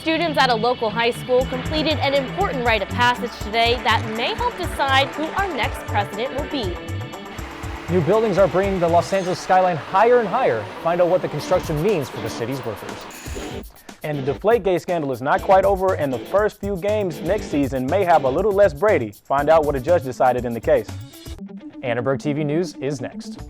Students at a local high school completed an important rite of passage today that may help decide who our next president will be. New buildings are bringing the Los Angeles skyline higher and higher. Find out what the construction means for the city's workers. And the Deflategate scandal is not quite over, and the first few games next season may have a little less Brady. Find out what a judge decided in the case. Annenberg TV News is next.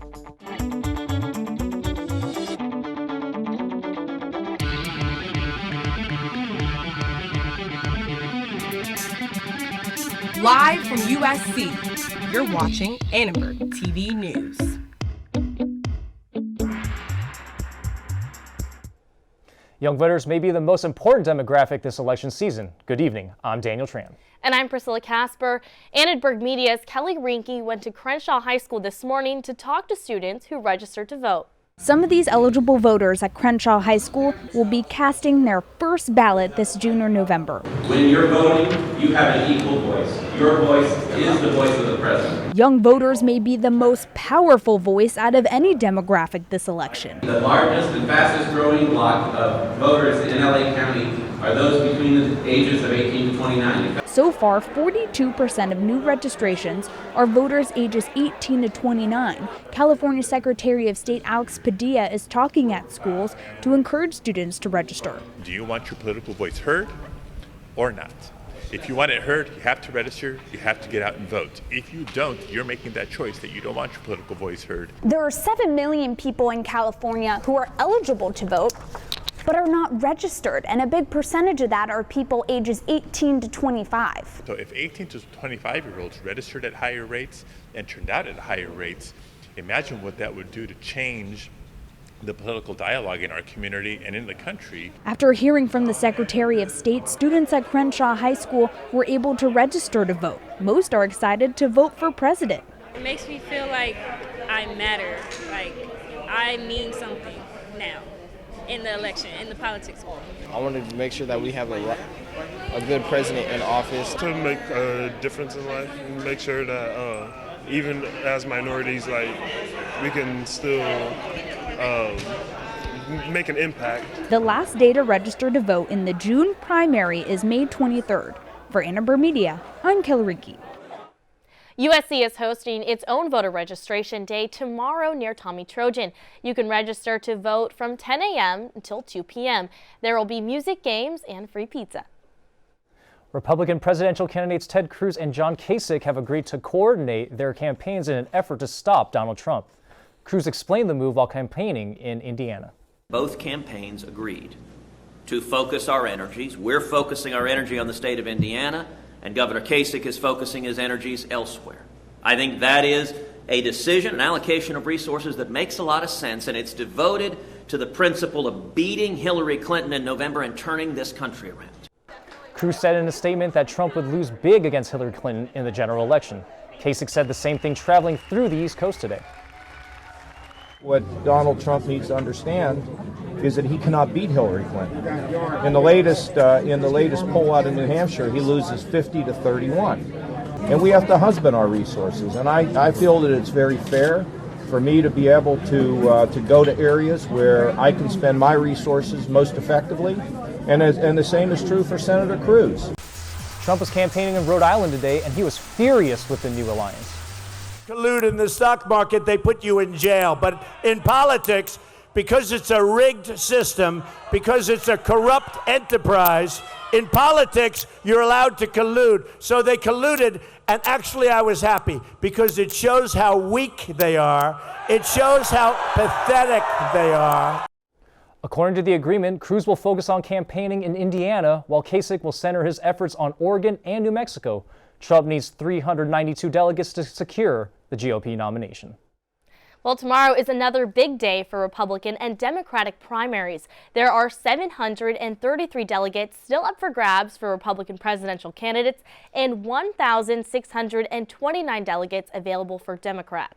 Live from USC, you're watching Annenberg TV News. Young voters may be the most important demographic this election season. Good evening, I'm Daniel Tran. And I'm Priscilla Casper. Annenberg Media's Kelly Rinke went to Crenshaw High School this morning to talk to students who registered to vote. Some of these eligible voters at Crenshaw High School will be casting their first ballot this June or November. When you're voting, you have an equal voice. Your voice is the voice of the president. Young voters may be the most powerful voice out of any demographic this election. The largest and fastest growing block of voters in LA County are those between the ages of 18 to 29. So far, 42% of new registrations are voters ages 18 to 29. California Secretary of State Alex Padilla is talking at schools to encourage students to register. Do you want your political voice heard or not? If you want it heard, you have to register, you have to get out and vote. If you don't, you're making that choice that you don't want your political voice heard. There are 7 million people in California who are eligible to vote, but are not registered, and a big percentage of that are people ages 18 to 25. So if 18 to 25-year-olds registered at higher rates and turned out at higher rates, imagine what that would do to change the political dialogue in our community and in the country. After hearing from the Secretary of State, students at Crenshaw High School were able to register to vote. Most are excited to vote for president. It makes me feel like I matter, like I mean something now in the election, in the politics world. I wanted to make sure that we have a good president in office. To make a difference in life and make sure that even as minorities, like, we can still make an impact. The last day to register to vote in the June primary is May 23rd. For Annenberg Media, I'm Kelly Rinke. USC is hosting its own voter registration day tomorrow near Tommy Trojan. You can register to vote from 10 a.m. until 2 p.m. There will be music, games, and free pizza. Republican presidential candidates Ted Cruz and John Kasich have agreed to coordinate their campaigns in an effort to stop Donald Trump. Cruz explained the move while campaigning in Indiana. Both campaigns agreed to focus our energies. We're focusing our energy on the state of Indiana, and Governor Kasich is focusing his energies elsewhere. I think that is a decision, an allocation of resources that makes a lot of sense, and it's devoted to the principle of beating Hillary Clinton in November and turning this country around. Cruz said in a statement that Trump would lose big against Hillary Clinton in the general election. Kasich said the same thing traveling through the East Coast today. What Donald Trump needs to understand is that he cannot beat Hillary Clinton. In the latest poll out in New Hampshire, he loses 50 to 31. And we have to husband our resources. And I feel that it's very fair for me to be able to go to areas where I can spend my resources most effectively. And the same is true for Senator Cruz. Trump was campaigning in Rhode Island today, and he was furious with the new alliance. Collude in the stock market, they put you in jail. But in politics, because it's a rigged system, because it's a corrupt enterprise, in politics, you're allowed to collude. So they colluded, and actually I was happy because it shows how weak they are. It shows how pathetic they are. According to the agreement, Cruz will focus on campaigning in Indiana, while Kasich will center his efforts on Oregon and New Mexico. Trump needs 392 delegates to secure the GOP nomination. Well, tomorrow is another big day for Republican and Democratic primaries. There are 733 delegates still up for grabs for Republican presidential candidates and 1,629 delegates available for Democrats.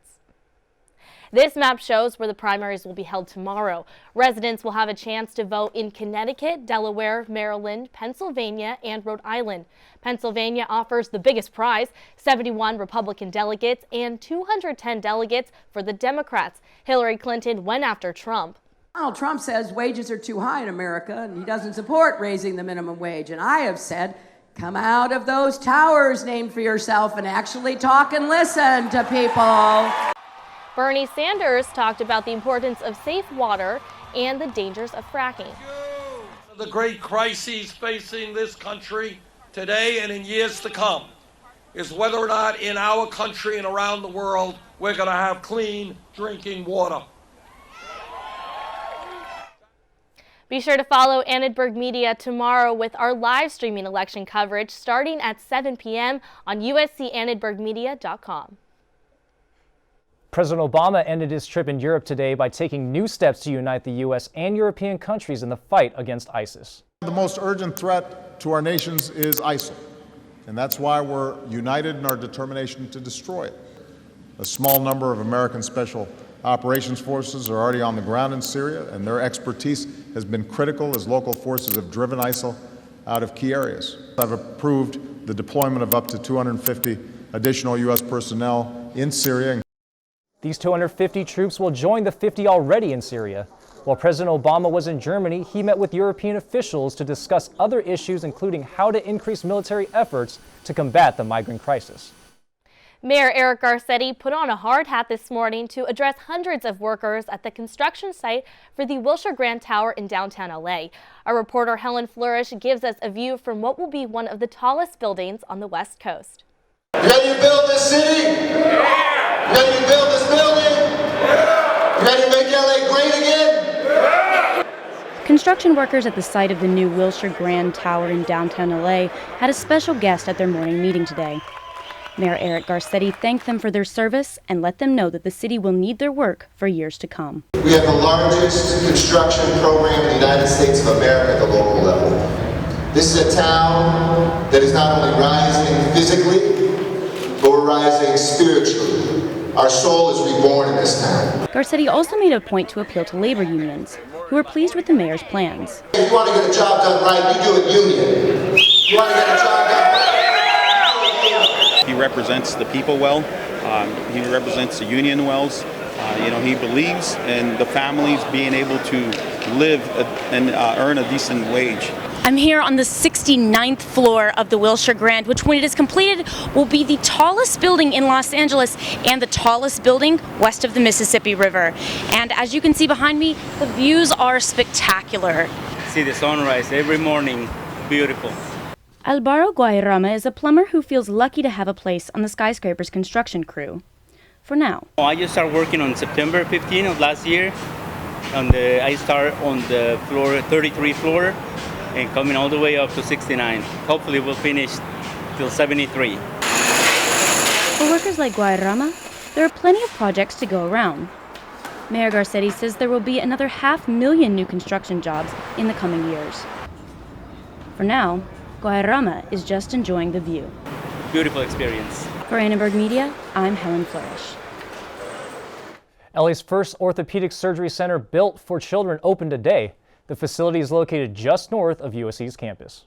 This map shows where the primaries will be held tomorrow. Residents will have a chance to vote in Connecticut, Delaware, Maryland, Pennsylvania, and Rhode Island. Pennsylvania offers the biggest prize, 71 Republican delegates and 210 delegates for the Democrats. Hillary Clinton went after Trump. Donald Trump says wages are too high in America, and he doesn't support raising the minimum wage. And I have said, come out of those towers named for yourself and actually talk and listen to people. Bernie Sanders talked about the importance of safe water and the dangers of fracking. The great crises facing this country today and in years to come is whether or not in our country and around the world we're going to have clean drinking water. Be sure to follow Annenberg Media tomorrow with our live streaming election coverage starting at 7 p.m. on uscannenbergmedia.com. President Obama ended his trip in Europe today by taking new steps to unite the U.S. and European countries in the fight against ISIS. The most urgent threat to our nations is ISIL, and that's why we're united in our determination to destroy it. A small number of American special operations forces are already on the ground in Syria, and their expertise has been critical as local forces have driven ISIL out of key areas. I've approved the deployment of up to 250 additional U.S. personnel in Syria. These 250 troops will join the 50 already in Syria. While President Obama was in Germany, he met with European officials to discuss other issues, including how to increase military efforts to combat the migrant crisis. Mayor Eric Garcetti put on a hard hat this morning to address hundreds of workers at the construction site for the Wilshire Grand Tower in downtown LA. Our reporter Helen Flourish gives us a view from what will be one of the tallest buildings on the West Coast. Ready to build this city? Yeah. Ready to build this building? Yeah. Ready to make LA great again? Yeah. Construction workers at the site of the new Wilshire Grand Tower in downtown LA had a special guest at their morning meeting today. Mayor Eric Garcetti thanked them for their service and let them know that the city will need their work for years to come. We have the largest construction program in the United States of America at the local level. This is a town that is not only rising physically, but we're rising spiritually. Our soul is reborn in this town. Garcetti also made a point to appeal to labor unions, who were pleased with the mayor's plans. If you want to get a job done right, you do it union. You want to get a job done right? He represents the people well. He represents the union wells. He believes in the families being able to live and earn a decent wage. I'm here on the 69th floor of the Wilshire Grand, which when it is completed will be the tallest building in Los Angeles and the tallest building west of the Mississippi River. And as you can see behind me, the views are spectacular. See the sunrise every morning, beautiful. Alvaro Guadarrama is a plumber who feels lucky to have a place on the skyscraper's construction crew. For now. I just started working on September 15 of last year. I start on the 33 floor and coming all the way up to 69. Hopefully we'll finish till 73. For workers like Guadarrama, there are plenty of projects to go around. Mayor Garcetti says there will be another 500,000 new construction jobs in the coming years. For now, Guadarrama is just enjoying the view. Beautiful experience. For Annenberg Media, I'm Helen Flourish. LA's first orthopedic surgery center built for children opened today. The facility is located just north of USC's campus.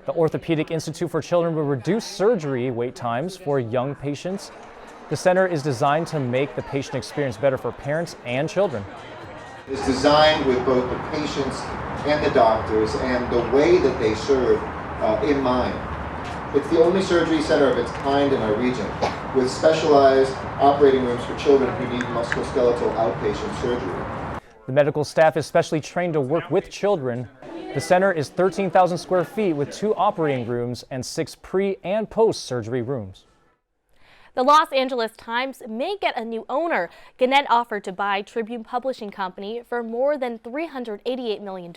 The Orthopedic Institute for Children will reduce surgery wait times for young patients. The center is designed to make the patient experience better for parents and children. It's designed with both the patients and the doctors and the way that they serve in mind. It's the only surgery center of its kind in our region, with specialized operating rooms for children who need musculoskeletal outpatient surgery. The medical staff is specially trained to work with children. The center is 13,000 square feet with 2 operating rooms and 6 pre- and post-surgery rooms. The Los Angeles Times may get a new owner. Gannett offered to buy Tribune Publishing Company for more than $388 million.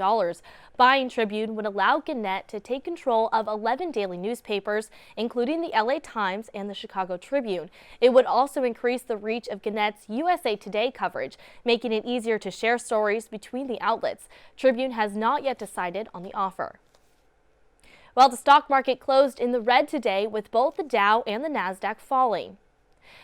Buying Tribune would allow Gannett to take control of 11 daily newspapers, including the LA Times and the Chicago Tribune. It would also increase the reach of Gannett's USA Today coverage, making it easier to share stories between the outlets. Tribune has not yet decided on the offer. Well, the stock market closed in the red today with both the Dow and the Nasdaq falling.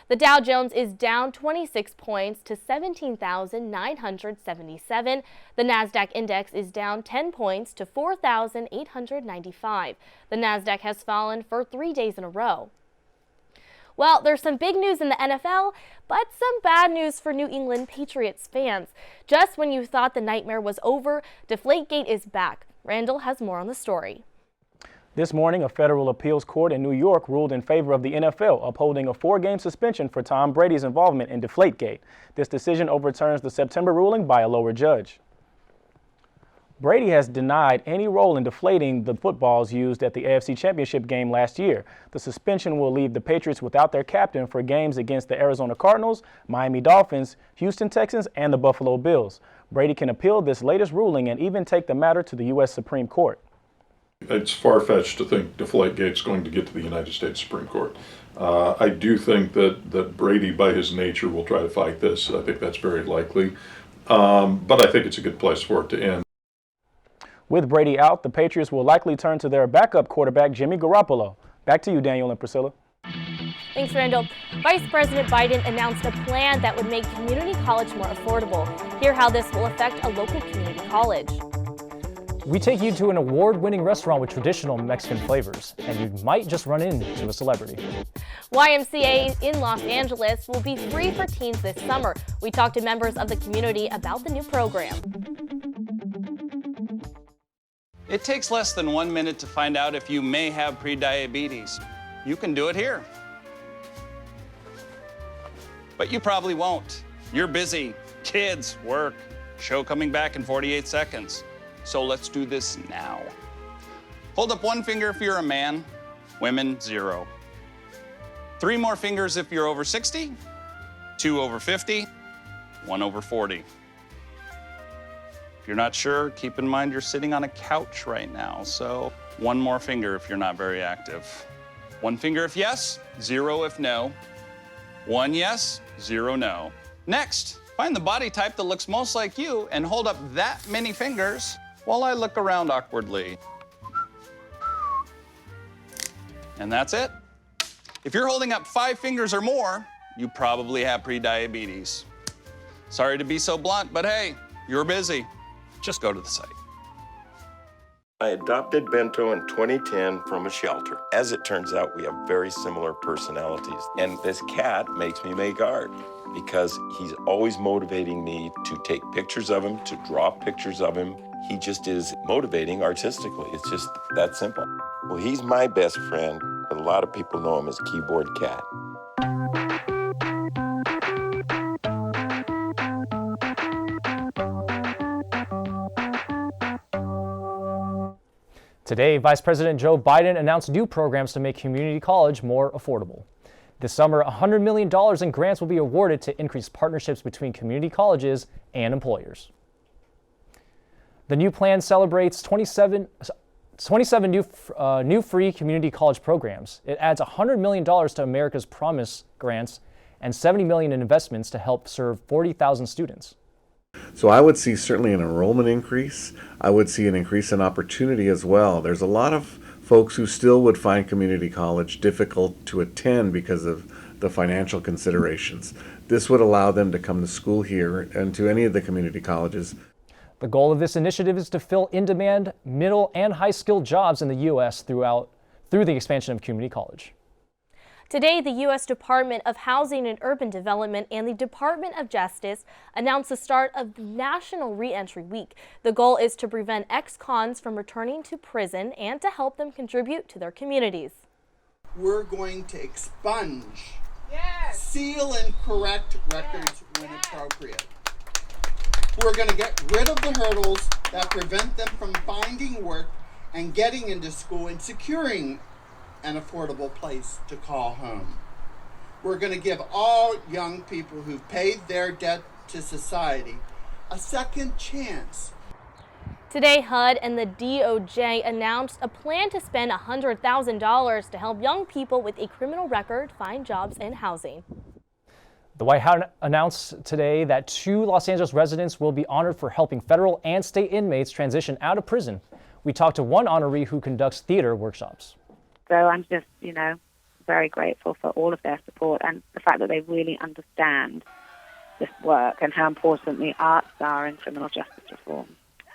The Dow Jones is down 26 points to 17,977. The Nasdaq index is down 10 points to 4,895. The Nasdaq has fallen for 3 days in a row. Well, there's some big news in the NFL, but some bad news for New England Patriots fans. Just when you thought the nightmare was over, Deflategate is back. Randall has more on the story. This morning, a federal appeals court in New York ruled in favor of the NFL, upholding a 4-game suspension for Tom Brady's involvement in Deflategate. This decision overturns the September ruling by a lower judge. Brady has denied any role in deflating the footballs used at the AFC Championship game last year. The suspension will leave the Patriots without their captain for games against the Arizona Cardinals, Miami Dolphins, Houston Texans, and the Buffalo Bills. Brady can appeal this latest ruling and even take the matter to the U.S. Supreme Court. It's far-fetched to think Deflategate's going to get to the United States Supreme Court. I do think that Brady, by his nature, will try to fight this. I think that's very likely. But I think it's a good place for it to end. With Brady out, the Patriots will likely turn to their backup quarterback, Jimmy Garoppolo. Back to you, Daniel and Priscilla. Thanks, Randall. Vice President Biden announced a plan that would make community college more affordable. Hear how this will affect a local community college. We take you to an award-winning restaurant with traditional Mexican flavors, and you might just run into a celebrity. YMCA in Los Angeles will be free for teens this summer. We talked to members of the community about the new program. It takes less than 1 minute to find out if you may have prediabetes. You can do it here. But you probably won't. You're busy. Kids, work, show coming back in 48 seconds. So let's do this now. Hold up 1 finger if you're a man, women 0. 3 more fingers if you're over 60, 2 over 50, 1 over 40. If you're not sure, keep in mind you're sitting on a couch right now, so 1 more finger if you're not very active. 1 finger if yes, 0 if no. 1 yes, 0 no. Next, find the body type that looks most like you and hold up that many fingers while I look around awkwardly. And that's it. If you're holding up 5 fingers or more, you probably have prediabetes. Sorry to be so blunt, but hey, you're busy. Just go to the site. I adopted Bento in 2010 from a shelter. As it turns out, we have very similar personalities. And this cat makes me make art because he's always motivating me to take pictures of him, to draw pictures of him. He just is motivating artistically. It's just that simple. Well, he's my best friend, but a lot of people know him as Keyboard Cat. Today, Vice President Joe Biden announced new programs to make community college more affordable. This summer, $100 million in grants will be awarded to increase partnerships between community colleges and employers. The new plan celebrates 27 new free community college programs. It adds $100 million to America's Promise grants and $70 million in investments to help serve 40,000 students. So I would see certainly an enrollment increase. I would see an increase in opportunity as well. There's a lot of folks who still would find community college difficult to attend because of the financial considerations. This would allow them to come to school here and to any of the community colleges. The goal of this initiative is to fill in-demand middle and high-skilled jobs in the U.S. through the expansion of community college. Today, the U.S. Department of Housing and Urban Development and the Department of Justice announced the start of National Reentry Week. The goal is to prevent ex-cons from returning to prison and to help them contribute to their communities. We're going to expunge, seal and correct records when appropriate. We're going to get rid of the hurdles that prevent them from finding work and getting into school and securing an affordable place to call home. We're going to give all young people who've paid their debt to society a second chance. Today, HUD and the DOJ announced a plan to spend $100,000 to help young people with a criminal record find jobs and housing. The White House announced today that 2 Los Angeles residents will be honored for helping federal and state inmates transition out of prison. We talked to one honoree who conducts theater workshops. So I'm just, very grateful for all of their support and the fact that they really understand this work and how important the arts are in criminal justice reform.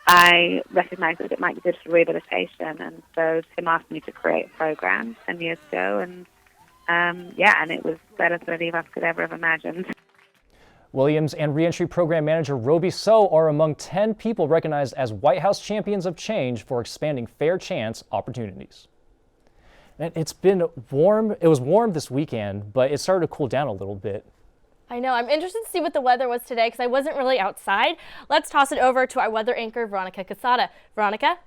I recognise that it might be good for rehabilitation, and so Tim asked me to create a program 10 years ago, and And it was better than any of us could ever have imagined. Williams and Reentry Program Manager Roby So are among 10 people recognized as White House Champions of Change for expanding fair chance opportunities. And it's been warm. It was warm this weekend, but it started to cool down a little bit. I know. I'm interested to see what the weather was today because I wasn't really outside. Let's toss it over to our weather anchor, Veronica Casada. Veronica?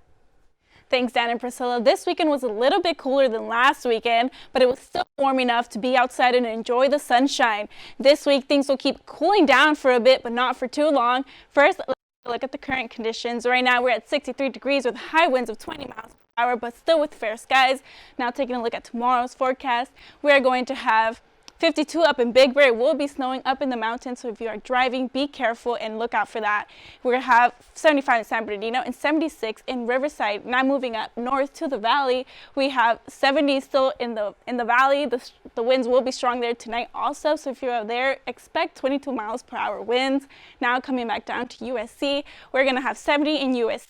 Thanks, Dan and Priscilla. This weekend was a little bit cooler than last weekend, but it was still warm enough to be outside and enjoy the sunshine. This week, things will keep cooling down for a bit, but not for too long. First, let's look at the current conditions. Right now, we're at 63 degrees with high winds of 20 miles per hour, but still with fair skies. Now, taking a look at tomorrow's forecast, we're going to have 52 up in Big Bear. It will be snowing up in the mountains, so if you are driving, be careful and look out for that. We're going to have 75 in San Bernardino and 76 in Riverside. Now moving up north to the valley, we have 70 still in the valley. The winds will be strong there tonight also, so if you're there, expect 22 miles per hour winds. Now coming back down to USC, we're going to have 70 in USC,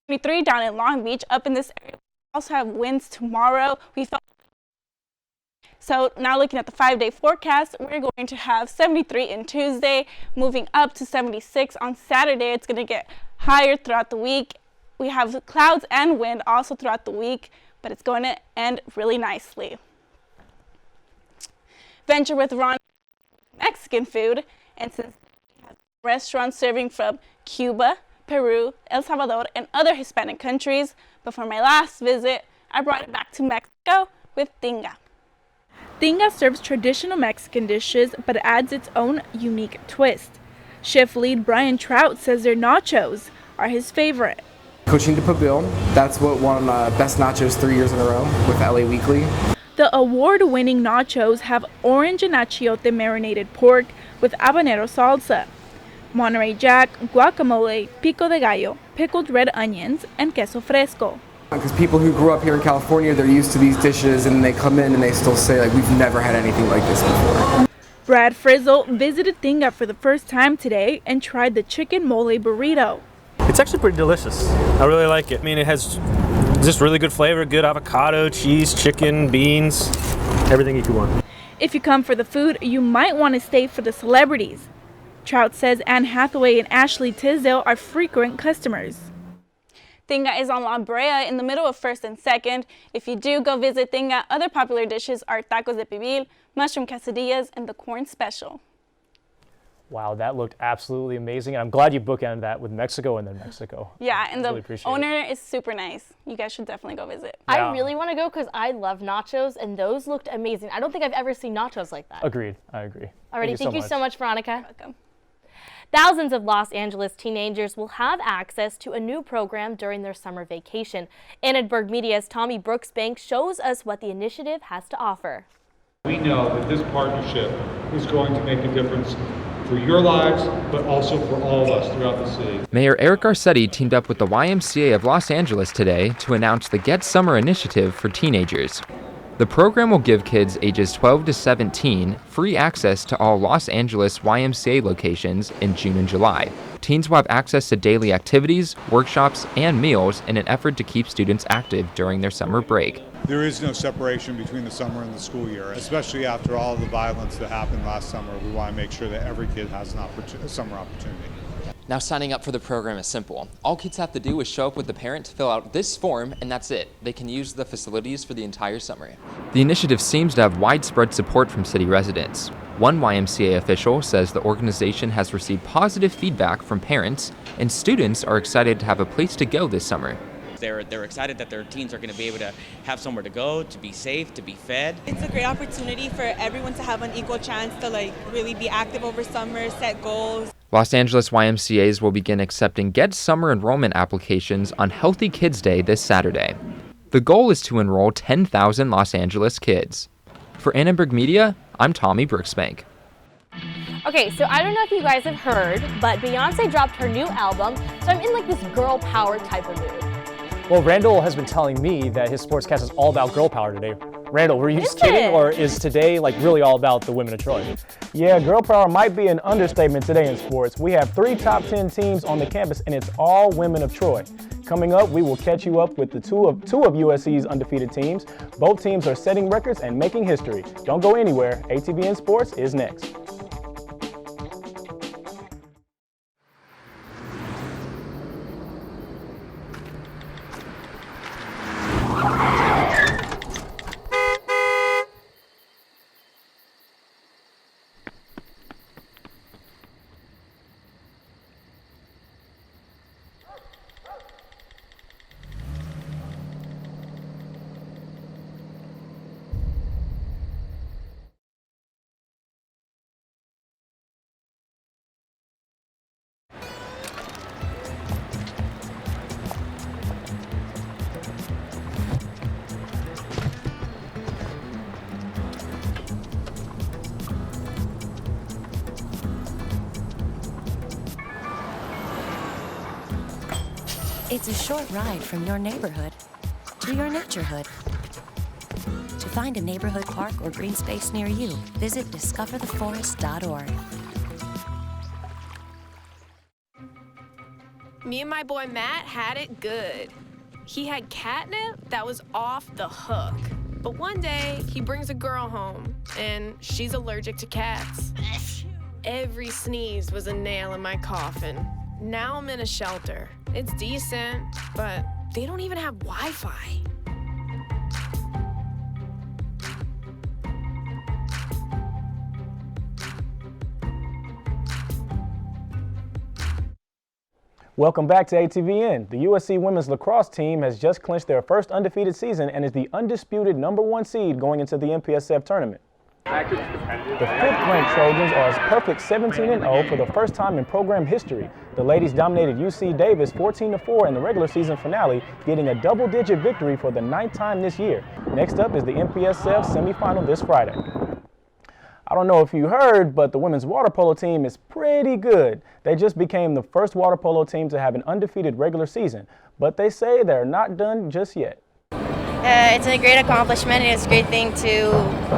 23 down in Long Beach. Up in this area, we also have winds tomorrow. So now looking at the 5-day forecast, we're going to have 73 in Tuesday, moving up to 76 on Saturday. It's going to get higher throughout the week. We have clouds and wind also throughout the week, but it's going to end really nicely. Venture with Ron, Mexican food, and since we have restaurants serving from Cuba, Peru, El Salvador, and other Hispanic countries, but for my last visit, I brought it back to Mexico with Tinga. Tinga serves traditional Mexican dishes, but adds its own unique twist. Chef lead Brian Trout says their nachos are his favorite. Coaching de Pabil, that's what won Best Nachos 3 years in a row with LA Weekly. The award-winning nachos have orange and achiote marinated pork with habanero salsa, Monterey Jack, guacamole, pico de gallo, pickled red onions, and queso fresco. Because people who grew up here in California, they're used to these dishes, and they come in and they still say, like, we've never had anything like this before. Brad Frizzle visited Tinga for the first time today and tried the chicken mole burrito. It's actually pretty delicious. I really like it. I mean, it has just really good flavor, good avocado, cheese, chicken, beans, everything you could want. If you come for the food, you might want to stay for the celebrities. Trout says Anne Hathaway and Ashley Tisdale are frequent customers. Tinga is on La Brea in the middle of 1st and 2nd. If you do go visit Tinga, other popular dishes are tacos de pibil, mushroom quesadillas, and the corn special. Wow, that looked absolutely amazing. And I'm glad you bookended that with Mexico and then Mexico. Yeah, and really the owner is super nice. You guys should definitely go visit. Yeah. I really want to go because I love nachos, and those looked amazing. I don't think I've ever seen nachos like that. Agreed. I agree. Alrighty, thank you so much, Veronica. You're welcome. Thousands of Los Angeles teenagers will have access to a new program during their summer vacation. Annenberg Media's Tommy Brooksbank shows us what the initiative has to offer. We know that this partnership is going to make a difference for your lives, but also for all of us throughout the city. Mayor Eric Garcetti teamed up with the YMCA of Los Angeles today to announce the Get Summer initiative for teenagers. The program will give kids ages 12 to 17 free access to all Los Angeles YMCA locations in June and July. Teens will have access to daily activities, workshops, and meals in an effort to keep students active during their summer break. There is no separation between the summer and the school year, especially after all the violence that happened last summer. We want to make sure that every kid has a summer opportunity. Now signing up for the program is simple. All kids have to do is show up with the parent to fill out this form, and that's it. They can use the facilities for the entire summer. The initiative seems to have widespread support from city residents. One YMCA official says the organization has received positive feedback from parents, and students are excited to have a place to go this summer. They're excited that their teens are going to be able to have somewhere to go, to be safe, to be fed. It's a great opportunity for everyone to have an equal chance to really be active over summer, set goals. Los Angeles YMCAs will begin accepting Get Summer enrollment applications on Healthy Kids Day this Saturday. The goal is to enroll 10,000 Los Angeles kids. For Annenberg Media, I'm Tommy Brooksbank. Okay, so I don't know if you guys have heard, but Beyonce dropped her new album, so I'm in this girl power type of mood. Well, Randall has been telling me that his sportscast is all about girl power today. Randall, were you just kidding, or is today like really all about the women of Troy? Yeah, girl power might be an understatement today in sports. We have 3 top 10 teams on the campus, and it's all women of Troy. Coming up, we will catch you up with the two of USC's undefeated teams. Both teams are setting records and making history. Don't go anywhere. ATVN Sports is next. It's a short ride from your neighborhood to your naturehood. To find a neighborhood park or green space near you, visit discovertheforest.org. Me and my boy Matt had it good. He had catnip that was off the hook. But one day, he brings a girl home, and she's allergic to cats. Every sneeze was a nail in my coffin. Now I'm in a shelter. It's decent, but they don't even have Wi-Fi. Welcome back to ATVN. The USC women's lacrosse team has just clinched their first undefeated season and is the undisputed #1 seed going into the MPSF tournament. The 5th-ranked Trojans are a perfect 17-0 for the first time in program history. The ladies dominated UC Davis 14-4 in the regular season finale, getting a double-digit victory for the 9th time this year. Next up is the MPSF semifinal this Friday. I don't know if you heard, but the women's water polo team is pretty good. They just became the first water polo team to have an undefeated regular season, but they say they're not done just yet. It's a great accomplishment, and it's a great thing to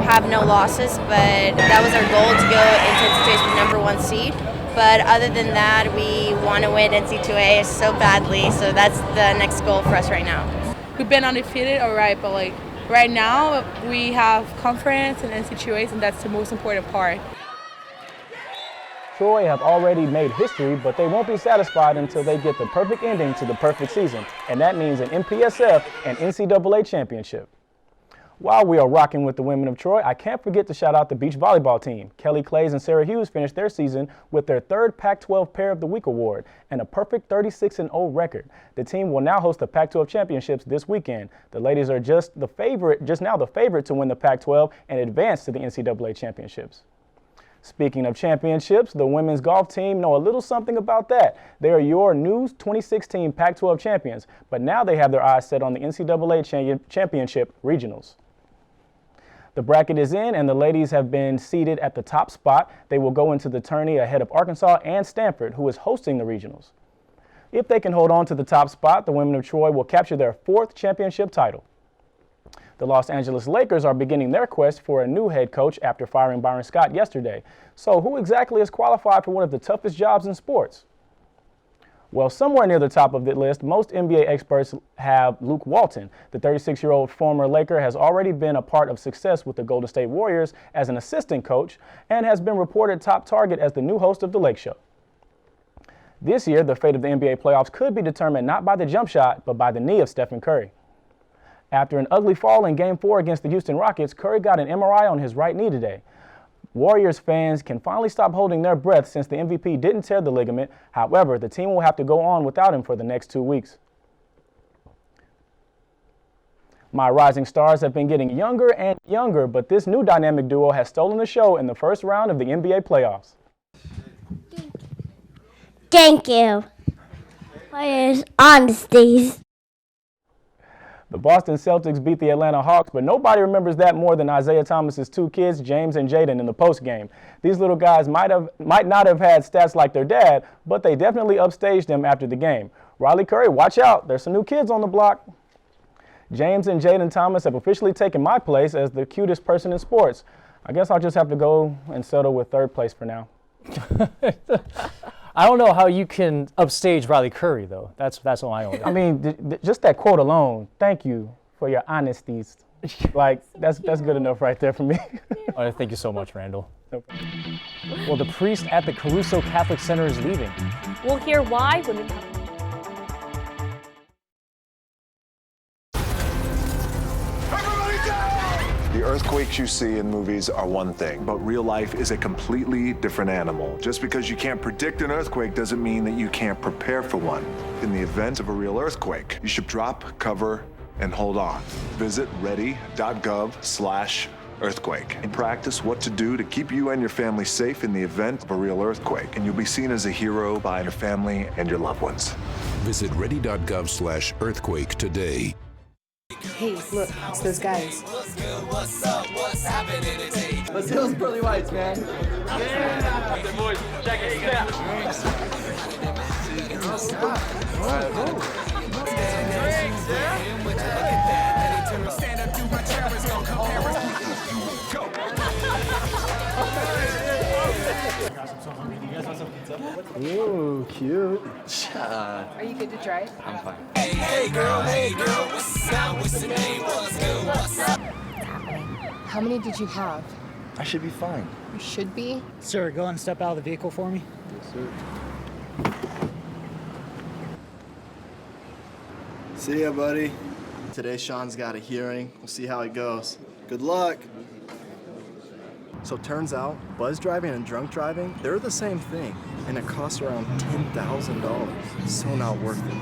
have no losses, but that was our goal, to go into the situation with #1 seed. But other than that, we want to win NC2A so badly, so that's the next goal for us right now. We've been undefeated, all right, but like right now we have conference and NC2As, and that's the most important part. Troy have already made history, but they won't be satisfied until they get the perfect ending to the perfect season, and that means an MPSF and NCAA championship. While we are rocking with the women of Troy, I can't forget to shout out the beach volleyball team. Kelly Clays and Sarah Hughes finished their season with their 3rd Pac-12 Pair of the Week award and a perfect 36-0 record. The team will now host the Pac-12 championships this weekend. The ladies are just now the favorite to win the Pac-12 and advance to the NCAA championships. Speaking of championships, the women's golf team know a little something about that. They are your new 2016 Pac-12 champions, but now they have their eyes set on the NCAA championship regionals. The bracket is in, and the ladies have been seated at the top spot. They will go into the tourney ahead of Arkansas and Stanford, who is hosting the regionals. If they can hold on to the top spot, the women of Troy will capture their 4th championship title. The Los Angeles Lakers are beginning their quest for a new head coach after firing Byron Scott yesterday. So who exactly is qualified for one of the toughest jobs in sports? Well, somewhere near the top of the list, most NBA experts have Luke Walton. The 36-year-old former Laker has already been a part of success with the Golden State Warriors as an assistant coach and has been reported top target as the new host of The Lake Show. This year, the fate of the NBA playoffs could be determined not by the jump shot, but by the knee of Stephen Curry. After an ugly fall in Game 4 against the Houston Rockets, Curry got an MRI on his right knee today. Warriors fans can finally stop holding their breath since the MVP didn't tear the ligament. However, the team will have to go on without him for the next 2 weeks. My rising stars have been getting younger and younger, but this new dynamic duo has stolen the show in the first round of the NBA playoffs. Thank you for your honesties. The Boston Celtics beat the Atlanta Hawks, but nobody remembers that more than Isaiah Thomas's 2 kids, James and Jaden, in the postgame. These little guys might not have had stats like their dad, but they definitely upstaged them after the game. Riley Curry, watch out. There's some new kids on the block. James and Jaden Thomas have officially taken my place as the cutest person in sports. I guess I'll just have to go and settle with third place for now. I don't know how you can upstage Riley Curry, though. That's all I own. I mean, just that quote alone, thank you for your honesties. Like, that's good enough right there for me. All right, thank you so much, Randall. Well, the priest at the Caruso Catholic Center is leaving. We'll hear why when we come. The earthquakes you see in movies are one thing, but real life is a completely different animal. Just because you can't predict an earthquake doesn't mean that you can't prepare for one. In the event of a real earthquake, you should drop, cover, and hold on. Visit ready.gov/earthquake and practice what to do to keep you and your family safe in the event of a real earthquake. And you'll be seen as a hero by your family and your loved ones. Visit ready.gov/earthquake today. Hey, look, it's those guys. What's up? What's happening today? Let's hit those pearly whites, man. Yeah! The boys, check it out. Stand up, do my terrorists, don't compare us. Go! Ooh, cute. Are you good to try? I'm fine. Hey girl, what's up? What's the name? What's good? What's up? How many did you have? I should be fine. You should be. Sir, go and step out of the vehicle for me. Yes, sir. See ya, buddy. Today, Sean's got a hearing. We'll see how it goes. Good luck. So turns out, buzz driving and drunk driving, they're the same thing, and it costs around $10,000. So not worth it.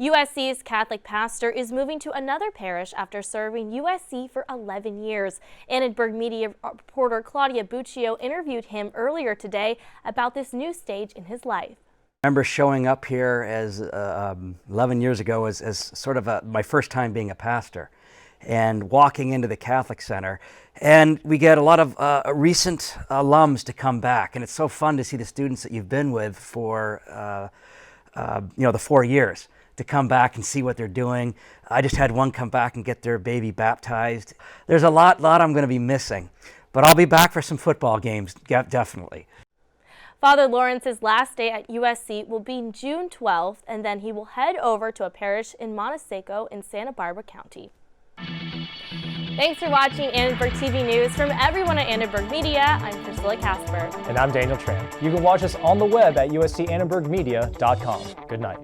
USC's Catholic pastor is moving to another parish after serving USC for 11 years. Annenberg media reporter Claudia Buccio interviewed him earlier today about this new stage in his life. I remember showing up here as 11 years ago as sort of my first time being a pastor, and walking into the Catholic Center, and we get a lot of recent alums to come back, and it's so fun to see the students that you've been with for the 4 years to come back and see what they're doing. I just had one come back and get their baby baptized. There's a lot I'm going to be missing, but I'll be back for some football games, definitely. Father Lawrence's last day at USC will be June 12th, and then he will head over to a parish in Montseco in Santa Barbara County. Thanks for watching Annenberg TV News. From everyone at Annenberg Media, I'm Priscilla Casper. And I'm Daniel Tran. You can watch us on the web at uscannenbergmedia.com. Good night.